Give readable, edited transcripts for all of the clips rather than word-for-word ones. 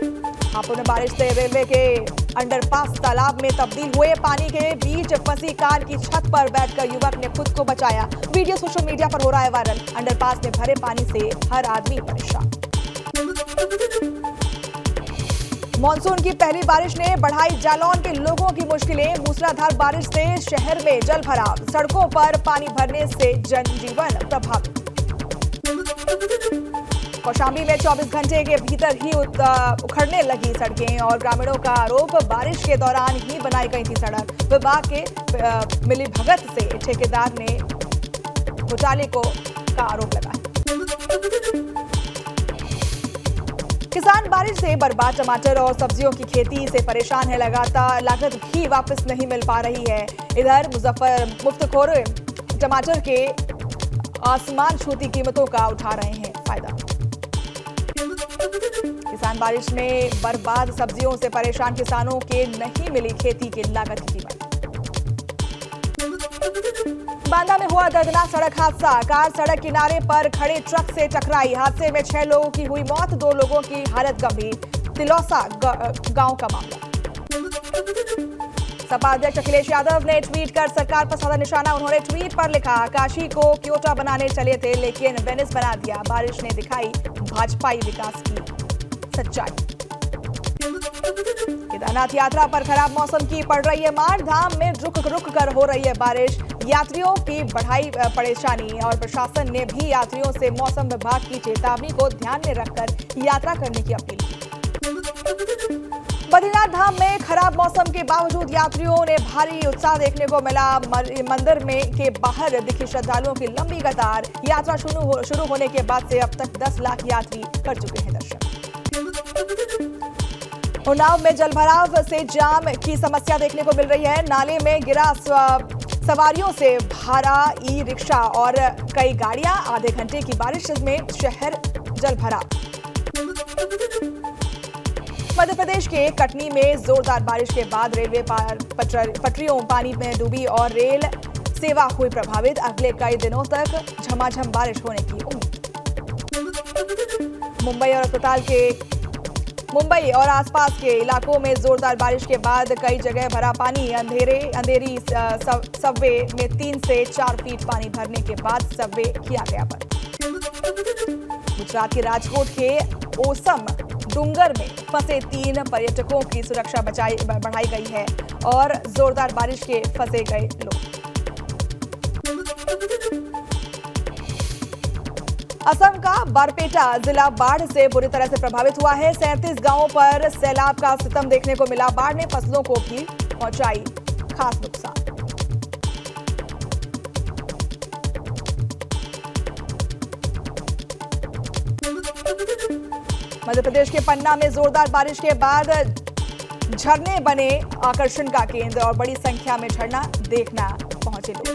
हापुड़ में बारिश से रेलवे के अंडरपास तालाब में तब्दील हुए। पानी के बीच फंसी कार की छत पर बैठकर युवक ने खुद को बचाया। वीडियो सोशल मीडिया पर हो रहा है वायरल। अंडरपास में भरे पानी से हर आदमी परेशान। मानसून की पहली बारिश ने बढ़ाई जालौन के लोगों की मुश्किलें। मूसलाधार बारिश से शहर में जल भराव, सड़कों पर पानी भरने से जनजीवन प्रभावित। कौशाम्बी में 24 घंटे के भीतर ही उखड़ने लगी सड़कें और ग्रामीणों का आरोप बारिश के दौरान ही बनाई गई थी सड़क। विभाग के मिलीभगत से ठेकेदार ने घोटाले का आरोप लगाया। किसान बारिश से बर्बाद टमाटर और सब्जियों की खेती से परेशान है। लगातार लागत भी वापस नहीं मिल पा रही है। इधर मुफ्तखोर टमाटर के आसमान छूती कीमतों का उठा रहे हैं फायदा। किसान बारिश में बर्बाद सब्जियों से परेशान किसानों के नहीं मिली खेती की लागत की कीमत। बांदा में हुआ दर्दनाक सड़क हादसा। कार सड़क किनारे पर खड़े ट्रक से टकराई। हादसे में 6 लोगों की हुई मौत, 2 लोगों की हालत गंभीर। तिलौसा गांव का मामला। सपा अध्यक्ष अखिलेश यादव ने ट्वीट कर सरकार पर साधा निशाना। उन्होंने ट्वीट पर लिखा, काशी को क्योटा बनाने चले थे लेकिन वेनिस बना दिया। बारिश ने दिखाई भाजपाई विकास की सच्चाई। केदारनाथ यात्रा पर खराब मौसम की पड़ रही है मार। धाम में रुक रुक कर हो रही है बारिश। यात्रियों की बढ़ाई परेशानी और प्रशासन ने भी यात्रियों से मौसम विभाग की चेतावनी को ध्यान में रखकर यात्रा करने की अपील की। बद्रीनाथ धाम में खराब मौसम के बावजूद यात्रियों ने भारी उत्साह देखने को मिला। मंदिर में के बाहर दिखी श्रद्धालुओं की लंबी कतार। यात्रा शुरू होने के बाद से अब तक 10 लाख यात्री कर चुके हैं दर्शन। उन्नाव में जलभराव से जाम की समस्या देखने को मिल रही है। नाले में गिरा सवारियों से भरा ई रिक्शा और कई गाड़ियां। आधे घंटे की बारिश में शहर जलभराव। मध्य प्रदेश के कटनी में जोरदार बारिश के बाद रेलवे पटरियों पानी में डूबी और रेल सेवा हुई प्रभावित। अगले कई दिनों तक झमाझम बारिश होने की उम्मीद। मुंबई और आसपास के इलाकों में जोरदार बारिश के बाद कई जगह भरा पानी। अंधेरी सबवे में 3 से 4 फीट पानी भरने के बाद सबवे किया गया बंद। गुजरात के राजकोट के ओसम डूंगर में फंसे 3 पर्यटकों की सुरक्षा बढ़ाई गई है और जोरदार बारिश के फंसे गए लोग। असम का बारपेटा जिला बाढ़ से बुरी तरह से प्रभावित हुआ है। 37 गांवों पर सैलाब का सितम देखने को मिला। बाढ़ ने फसलों को भी पहुंचाई खास नुकसान। मध्य प्रदेश के पन्ना में जोरदार बारिश के बाद झरने बने आकर्षण का केंद्र और बड़ी संख्या में झरना देखना पहुंचे लोग।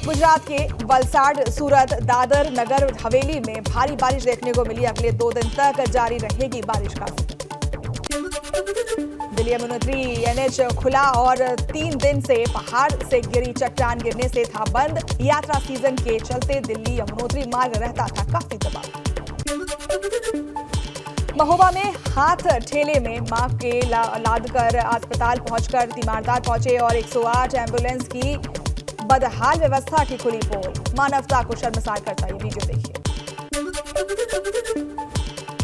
गुजरात के वलसाड, सूरत, दादर, नगर हवेली में भारी बारिश देखने को मिली। अगले 2 दिन तक जारी रहेगी बारिश का सिलसिला। दिल्ली यमुनोत्री एनएच खुला और 3 दिन से पहाड़ से गिरी चट्टान गिरने से था बंद। यात्रा सीजन के चलते दिल्ली यमुनोत्री मार्ग रहता था काफी दबाव। महोबा में हाथ ठेले में मां के लादकर अस्पताल पहुंचकर तीमारदार पहुंचे और 108 एम्बुलेंस की बदहाल व्यवस्था की खुली पोल। मानवता को शर्मसार करता ये वीडियो देखिए।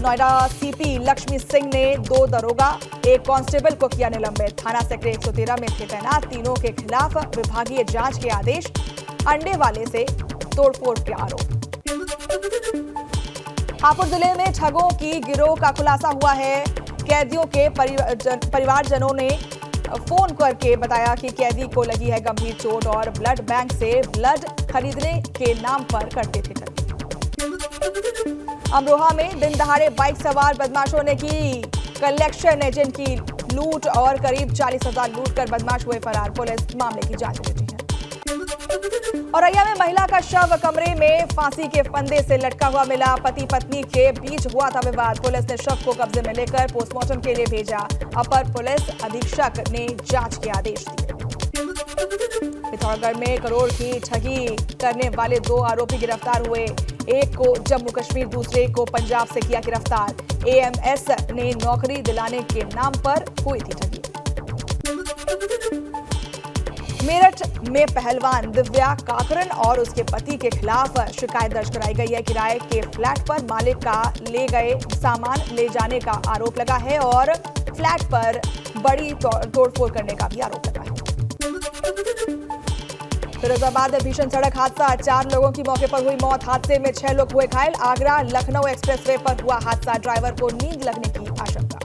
नोएडा सीपी लक्ष्मी सिंह ने 2 दरोगा, 1 कांस्टेबल को किया निलंबित। थाना सेक्टर 113 में थे तैनात। तीनों के खिलाफ विभागीय जांच के आदेश। अंडे वाले से तोड़फोड़ के आरोप। हापुड़ जिले में ठगों की गिरोह का खुलासा हुआ है। कैदियों के परिवारजनों ने फोन करके बताया कि कैदी को लगी है गंभीर चोट और ब्लड बैंक से ब्लड खरीदने के नाम पर करते थे ठगी। अमरोहा में दिन दहाड़े बाइक सवार बदमाशों ने की कलेक्शन एजेंट की लूट और करीब 40,000 लूट कर बदमाश हुए फरार। पुलिस मामले की जांच में जुटी है। औरैया में महिला का शव कमरे में फांसी के फंदे से लटका हुआ मिला। पति पत्नी के बीच हुआ था विवाद। पुलिस ने शव को कब्जे में लेकर पोस्टमार्टम के लिए भेजा। अपर पुलिस अधीक्षक ने जांच के आदेश दिए। पिथौरागढ़ में करोड़ की ठगी करने वाले 2 आरोपी गिरफ्तार हुए। एक को जम्मू कश्मीर, दूसरे को पंजाब से किया गिरफ्तार। एएमएस ने नौकरी दिलाने के नाम पर हुई थी ठगी। मेरठ में पहलवान दिव्या काकरन और उसके पति के खिलाफ शिकायत दर्ज कराई गई है। किराए के फ्लैट पर मालिक का ले गए सामान ले जाने का आरोप लगा है और फ्लैट पर बड़ी तोड़फोड़ करने का भी आरोप लगा है। फिरोजाबाद में भीषण सड़क हादसा, 4 लोगों की मौके पर हुई मौत। हादसे में 6 लोग हुए घायल। आगरा लखनऊ एक्सप्रेसवे पर हुआ हादसा, ड्राइवर को नींद लगने की आशंका।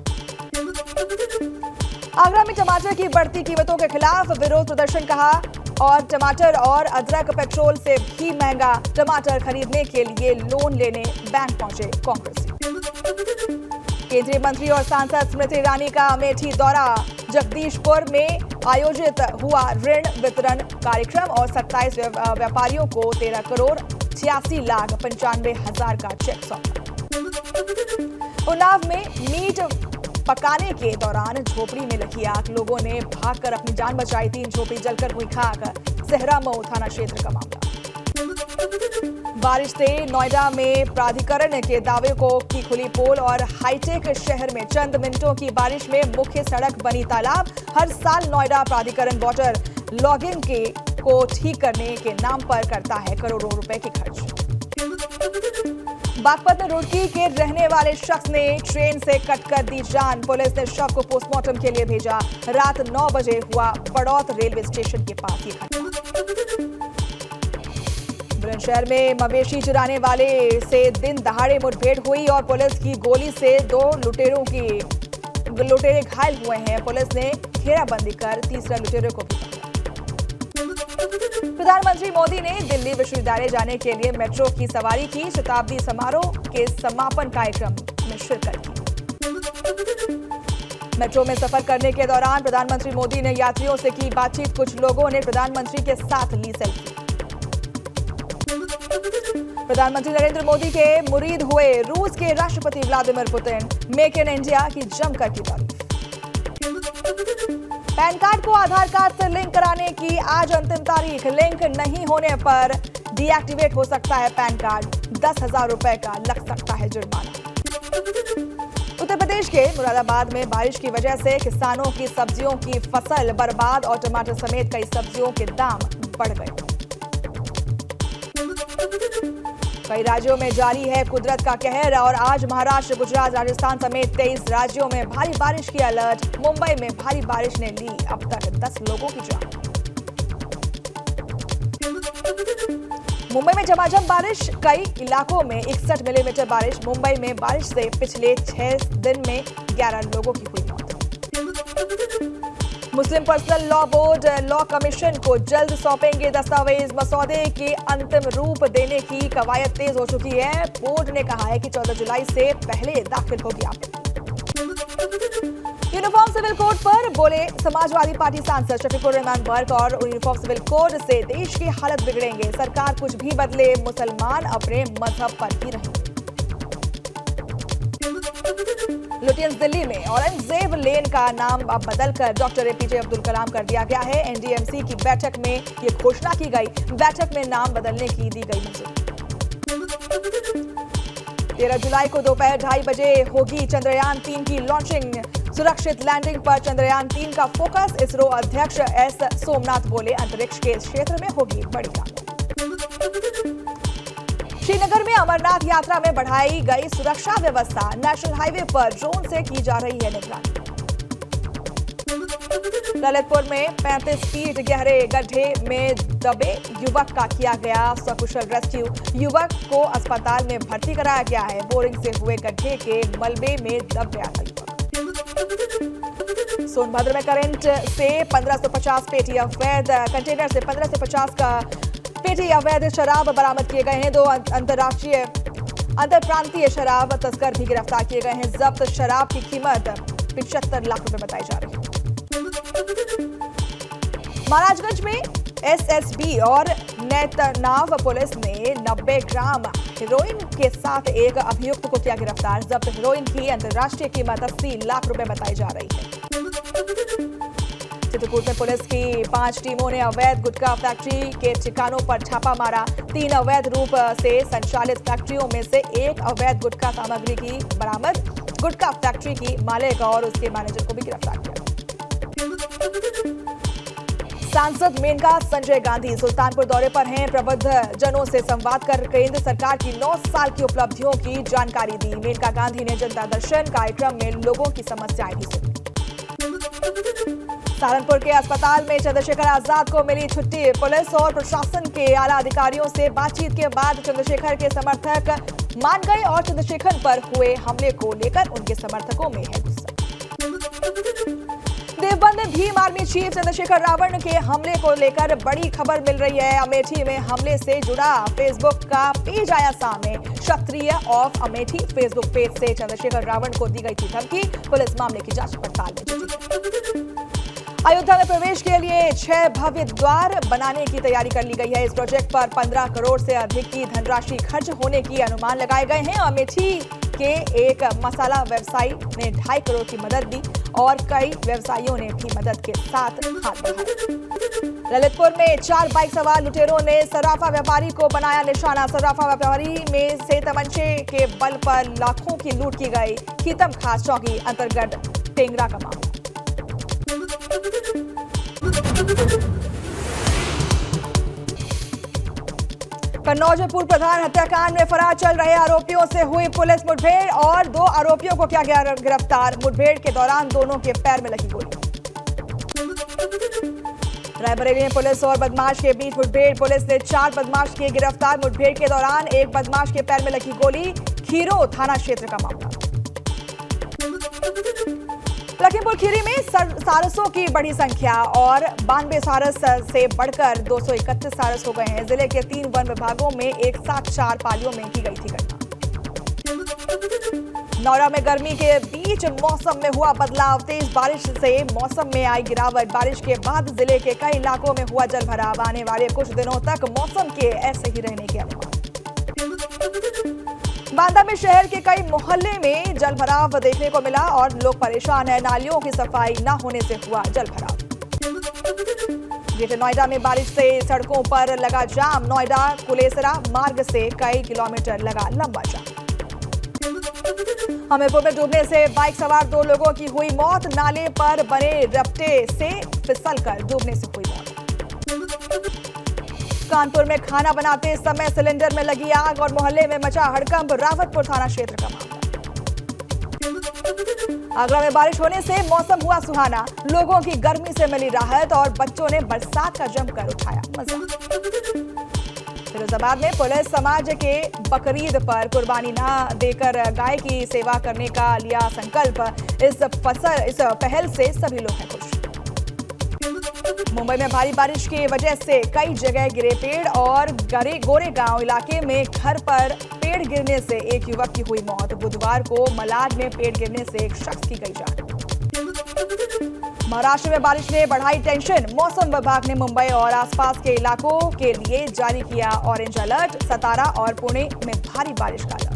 आगरा में टमाटर की बढ़ती कीमतों के खिलाफ विरोध प्रदर्शन कहा और टमाटर और अदरक पेट्रोल से भी महंगा। टमाटर खरीदने के लिए लोन लेने बैंक पहुंचे कांग्रेसी। केंद्रीय मंत्री और सांसद स्मृति ईरानी का अमेठी दौरा, जगदीशपुर में आयोजित हुआ ऋण वितरण कार्यक्रम और 27 व्यापारियों को 13 करोड़ 86,95,000 का चेक सौंपा। उन्नाव में मीट पकाने के दौरान झोपड़ी में लगी आग, लोगों ने भागकर अपनी जान बचाई। 3 झोपड़ी जलकर हुई खाक। सेहरामऊ थाना क्षेत्र का मामला। बारिश से नोएडा में प्राधिकरण के दावे की खुली पोल और हाईटेक शहर में चंद मिनटों की बारिश में मुख्य सड़क बनी तालाब। हर साल नोएडा प्राधिकरण वाटर लॉगिंग को ठीक करने के नाम पर करता है करोड़ों रुपए के खर्च। बागपत में रुड़की के रहने वाले शख्स ने ट्रेन से कटकर दी जान। पुलिस ने शव को पोस्टमार्टम के लिए भेजा। रात 9 बजे हुआ बड़ौत रेलवे स्टेशन के पास ये घटना। बुलंदशहर में मवेशी चुराने वाले से दिन दहाड़े मुठभेड़ हुई और पुलिस की गोली से 2 लुटेरे घायल हुए हैं। पुलिस ने घेराबंदी कर तीसरा लुटेरे को भी पकड़ा। प्रधानमंत्री मोदी ने दिल्ली विश्वविद्यालय जाने के लिए मेट्रो की सवारी की। शताब्दी समारोह के समापन कार्यक्रम में शिरकत की। मेट्रो में सफर करने के दौरान प्रधानमंत्री मोदी ने यात्रियों से की बातचीत। कुछ लोगों ने प्रधानमंत्री के साथ ली सेल्फी। प्रधानमंत्री नरेंद्र मोदी के मुरीद हुए रूस के राष्ट्रपति Vladimir Putin. Make in India की जमकर की तारीफ। पैन कार्ड को आधार कार्ड से लिंक कराने की आज अंतिम तारीख। लिंक नहीं होने पर डीएक्टिवेट हो सकता है पैन कार्ड। 10,000 रुपए का लग सकता है जुर्माना। उत्तर प्रदेश के मुरादाबाद में बारिश की वजह से किसानों की सब्जियों की फसल बर्बाद और टमाटर समेत कई सब्जियों के दाम बढ़ गए। कई राज्यों में जारी है कुदरत का कहर और आज महाराष्ट्र, गुजरात, राजस्थान समेत 23 राज्यों में भारी बारिश की अलर्ट। मुंबई में भारी बारिश ने ली अब तक 10 लोगों की जान। मुंबई में झमाझम बारिश, कई इलाकों में 61 मिलीमीटर बारिश। मुंबई में बारिश से पिछले 6 दिन में 11 लोगों की हुई मौत। Muslim personal law board law commission को जल्द सौंपेंगे दस्तावेज। मसौदे के अंतिम रूप देने की कवायद तेज हो चुकी है। बोर्ड ने कहा है कि 14 जुलाई से पहले दाखिल होगी आपत्ति। यूनिफॉर्म सिविल कोड पर बोले समाजवादी पार्टी सांसद शफीकुर रहमान बर्क और यूनिफॉर्म सिविल कोड से देश की हालत बिगड़ेंगे। सरकार कुछ भी बदले, मुसलमान अपने मजहब पर ही रहेंगे। लुटियंस दिल्ली में औरंगजेब लेन का नाम अब बदलकर डॉक्टर एपीजे अब्दुल कलाम कर दिया गया है। एनडीएमसी की बैठक में ये घोषणा की गई। बैठक में नाम बदलने की दी गई मंजूरी। 13 जुलाई को दोपहर 2:30 बजे होगी चंद्रयान 3 की लॉन्चिंग। सुरक्षित लैंडिंग पर चंद्रयान 3 का फोकस। इसरो अध्यक्ष एस सोमनाथ बोले, अंतरिक्ष के क्षेत्र में होगी बड़ी कामयाबी। श्रीनगर में अमरनाथ यात्रा में बढ़ाई गई सुरक्षा व्यवस्था। नेशनल हाईवे पर ड्रोन से की जा रही है निगरानी। ललितपुर में 35 फीट गहरे गड्ढे में दबे युवक का किया गया सकुशल रेस्क्यू। युवक को अस्पताल में भर्ती कराया गया है। बोरिंग से हुए गड्ढे के मलबे में दब गया था युवक। सोनभद्र में करंट से 1550 पेटी अवैध कंटेनर से 1550 का पेटी अवैध शराब बरामद किए गए हैं। 2 अंतरप्रांतीय शराब तस्कर भी गिरफ्तार किए गए हैं। जब्त शराब की कीमत 75 लाख रुपए बताई जा रही है। महाराजगंज में एसएसबी और नेतनाव पुलिस ने 90 ग्राम हेरोइन के साथ एक अभियुक्त को किया गिरफ्तार। जब्त हेरोइन की अंतर्राष्ट्रीय कीमत 80 लाख रुपए बताई जा रही है। चित्रकूट में पुलिस की 5 टीमों ने अवैध गुटखा फैक्ट्री के ठिकानों पर छापा मारा। 3 अवैध रूप से संचालित फैक्ट्रियों में से एक अवैध गुटखा सामग्री की बरामद। गुटखा फैक्ट्री की मालिक और उसके मैनेजर को भी गिरफ्तार किया। सांसद मेनका संजय गांधी सुल्तानपुर दौरे पर हैं। प्रबुद्ध जनों से संवाद कर केंद्र सरकार की 9 साल की उपलब्धियों की जानकारी दी। मेनका गांधी ने जनता दर्शन कार्यक्रम में लोगों की समस्याएं भी सुनी। सहारनपुर के अस्पताल में चंद्रशेखर आजाद को मिली छुट्टी। पुलिस और प्रशासन के आला अधिकारियों से बातचीत के बाद चंद्रशेखर के समर्थक मान गए और चंद्रशेखर पर हुए हमले को लेकर उनके समर्थकों में है गुस्सा। देवबंद में भीम आर्मी चीफ चंद्रशेखर रावण के हमले को लेकर बड़ी खबर मिल रही है। अमेठी में हमले से जुड़ा फेसबुक का पेज आया सामने। क्षत्रिय ऑफ अमेठी फेसबुक पेज से चंद्रशेखर रावण को दी गई थी धमकी। पुलिस मामले की जांच पड़ताल में जुटी। अयोध्या में प्रवेश के लिए 6 भव्य द्वार बनाने की तैयारी कर ली गई है। इस प्रोजेक्ट पर 15 करोड़ से अधिक की धनराशि खर्च होने की अनुमान लगाए गए हैं। अमेठी के एक मसाला व्यवसायी ने 2.5 करोड़ की मदद दी और कई व्यवसायियों ने भी मदद के साथ हाथ बढ़ाया। ललितपुर में 4 बाइक सवार लुटेरों ने सर्राफा व्यापारी को बनाया निशाना। सर्राफा व्यापारी में से तमंचे के बल पर लाखों की लूट की गई। खीतम खास चौकी अंतर्गत टेंगरा का मामला। कन्नौज में पूर्व प्रधान हत्याकांड में फरार चल रहे आरोपियों से हुई पुलिस मुठभेड़ और 2 आरोपियों को किया गया गिरफ्तार। मुठभेड़ के दौरान दोनों के पैर में लगी गोली। रायबरेली में पुलिस और बदमाश के बीच मुठभेड़। पुलिस ने 4 बदमाश किए गिरफ्तार। मुठभेड़ के दौरान एक बदमाश के पैर में लगी गोली। खीरो थाना क्षेत्र का मामला। लखीमपुर खीरी में सारसों की बड़ी संख्या और 92 सारस से बढ़कर 231 सारस हो गए हैं। जिले के 3 वन विभागों में एक साथ 4 पालियों में की गई थी घटना। नौरा में गर्मी के बीच मौसम में हुआ बदलाव। तेज बारिश से मौसम में आई गिरावट। बारिश के बाद जिले के कई इलाकों में हुआ जलभराव। आने वाले कुछ दिनों तक मौसम के ऐसे ही रहने के अनुमान। बांदा में शहर के कई मोहल्ले में जलभराव देखने को मिला और लोग परेशान हैं। नालियों की सफाई न होने से हुआ जलभराव। ग्रेटर नोएडा में बारिश से सड़कों पर लगा जाम। नोएडा कुलेसरा मार्ग से कई किलोमीटर लगा लंबा जाम। हमीरपुर में डूबने से बाइक सवार 2 लोगों की हुई मौत। नाले पर बने रपटे से फिसलकर डूबने से हुई मौत। कानपुर में खाना बनाते समय सिलेंडर में लगी आग और मोहल्ले में मचा हड़कंप। रावतपुर थाना क्षेत्र का मामला। आगरा में बारिश होने से मौसम हुआ सुहाना। लोगों की गर्मी से मिली राहत और बच्चों ने बरसात का जमकर उठाया मजा। फिरोजाबाद में पुलिस समाज के बकरीद पर कुर्बानी न देकर गाय की सेवा करने का लिया संकल्प। इस पहल से सभी लोग हैं खुश। मुंबई में भारी बारिश की वजह से कई जगह गिरे पेड़ और गोरेगांव इलाके में घर पर पेड़ गिरने से एक युवक की हुई मौत। बुधवार को मलाड में पेड़ गिरने से एक शख्स की गई जान। महाराष्ट्र में बारिश ने बढ़ाई टेंशन। मौसम विभाग ने मुंबई और आसपास के इलाकों के लिए जारी किया ऑरेंज अलर्ट। सतारा और पुणे में भारी बारिश का अलर्ट।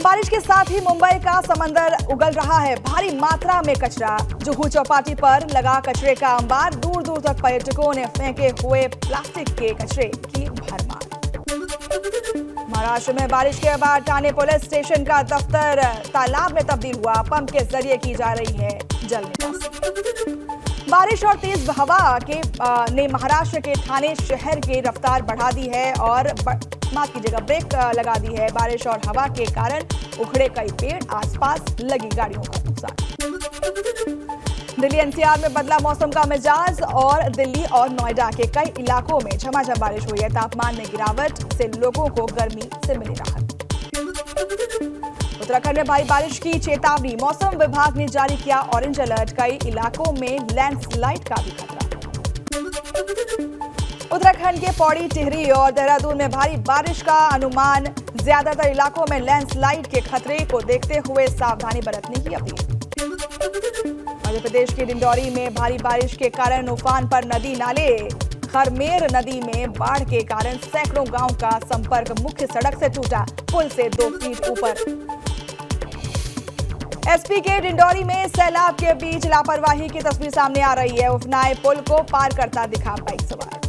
बारिश के साथ ही मुंबई का समंदर उगल रहा है। भारी मात्रा में कचरा। जुहू चौपाटी पर लगा कचरे का अंबार। दूर दूर तक पर्यटकों ने फेंके हुए प्लास्टिक के कचरे की भरमार। महाराष्ट्र में बारिश के बाद ठाणे पुलिस स्टेशन का दफ्तर तालाब में तब्दील हुआ। पंप के जरिए की जा रही है जल निकासी। बारिश और तेज हवा ने महाराष्ट्र के ठाणे शहर की रफ्तार बढ़ा दी है और माफ कीजिएगा ब्रेक लगा दी है। बारिश और हवा के कारण उखड़े कई पेड़। आसपास लगी गाड़ियों का नुकसान। दिल्ली एनसीआर में बदला मौसम का मिजाज और दिल्ली और नोएडा के कई इलाकों में झमाझम बारिश हुई है। तापमान में गिरावट से लोगों को गर्मी से मिली राहत। उत्तराखंड में भारी बारिश की चेतावनी। मौसम विभाग ने जारी किया ऑरेंज अलर्ट। कई इलाकों में लैंडस्लाइड का भी खतरा। उत्तराखंड के पौड़ी, टिहरी और देहरादून में भारी बारिश का अनुमान। ज्यादातर इलाकों में लैंडस्लाइड के खतरे को देखते हुए सावधानी बरतने की अपील। मध्य प्रदेश के डिंडौरी में भारी बारिश के कारण उफान पर नदी नाले। खरमेर नदी में बाढ़ के कारण सैकड़ों गांव का संपर्क मुख्य सड़क से टूटा। पुल से 2 फीट ऊपर एसपी के डिंडौरी में सैलाब के बीच लापरवाही की तस्वीर सामने आ रही है। उफनाए पुल को पार करता दिखा बाइक सवार।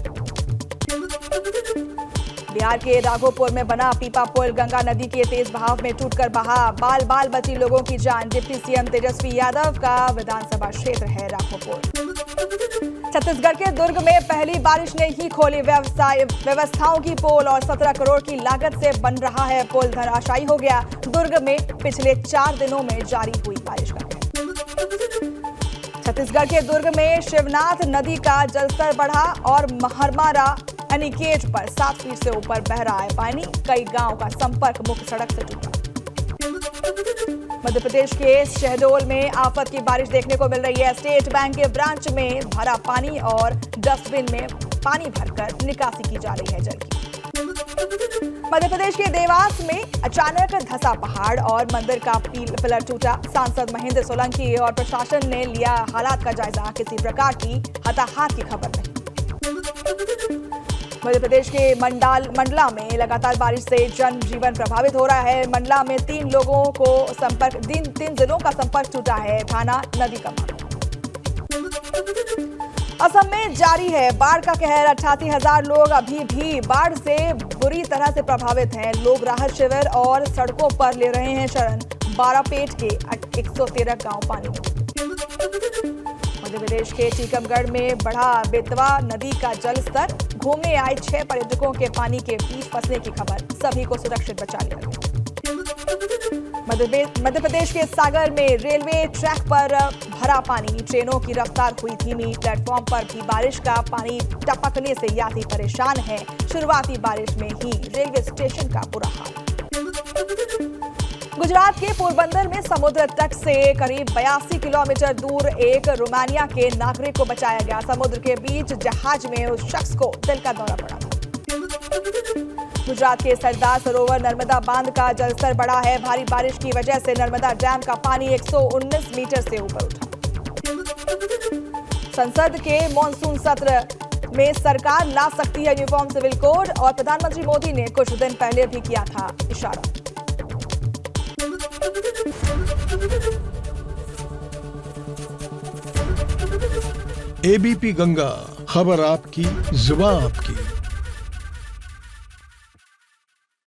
बिहार के राघोपुर में बना पीपा पुल गंगा नदी के तेज बहाव में टूटकर बहा, बाल बाल बची लोगों की जान। डिप्टी सीएम तेजस्वी यादव का विधानसभा क्षेत्र है राघोपुर। छत्तीसगढ़ के दुर्ग में पहली बारिश ने ही खोली व्यवस्थाओं की पोल और 17 करोड़ की लागत से बन रहा है पुल धराशायी हो गया। दुर्ग में पिछले 4 दिनों में जारी हुई बारिश का छत्तीसगढ़ के दुर्ग में शिवनाथ नदी का जलस्तर बढ़ा और महरमारा एनीकेट पर 7 फीट से ऊपर बह रहा है पानी। कई गांव का संपर्क मुख्य सड़क से टूटा। मध्य प्रदेश के शहडोल में आफत की बारिश देखने को मिल रही है। स्टेट बैंक के ब्रांच में भरा पानी और डस्टबिन में पानी भरकर निकासी की जा रही है जल की। मध्य प्रदेश के देवास में अचानक धंसा पहाड़ और मंदिर का पिलर टूटा। सांसद महेंद्र सोलंकी और प्रशासन ने लिया हालात का जायजा। किसी प्रकार की हताहत की खबर नहीं। मध्य प्रदेश के मंडला में लगातार बारिश से जनजीवन प्रभावित हो रहा है। मंडला में 3 लोगों को तीन जिलों का संपर्क टूटा है। थाना नदी का मामला। असम में जारी है बाढ़ का कहर। 88,000 लोग अभी भी बाढ़ से बुरी तरह से प्रभावित हैं। लोग राहत शिविर और सड़कों पर ले रहे हैं शरण। 12 पेट के 113 गांव पानी में। मध्य प्रदेश के टीकमगढ़ में बढ़ा बेतवा नदी का जल स्तर। घूमने आए 6 पर्यटकों के पानी के बीच फंसने की खबर। सभी को सुरक्षित बचा लिया गया। मध्य प्रदेश के सागर में रेलवे ट्रैक पर भरा पानी। ट्रेनों की रफ्तार हुई धीमी। प्लेटफॉर्म पर भी बारिश का पानी टपकने से यात्री परेशान है। शुरुआती बारिश में ही रेलवे स्टेशन का बुरा हाल। गुजरात के पोरबंदर में समुद्र तट से करीब 82 किलोमीटर दूर एक रोमानिया के नागरिक को बचाया गया। समुद्र के बीच जहाज में उस शख्स को दिल का दौरा पड़ा था। गुजरात के सरदार सरोवर नर्मदा बांध का जलस्तर बढ़ा है। भारी बारिश की वजह से नर्मदा डैम का पानी 119 मीटर से ऊपर उठा। संसद के मॉनसून सत्र में सरकार ला सकती है यूनिफॉर्म सिविल कोड और प्रधानमंत्री मोदी ने कुछ दिन पहले भी किया था इशारा। एबीपी गंगा, खबर आपकी, जुबान आपकी।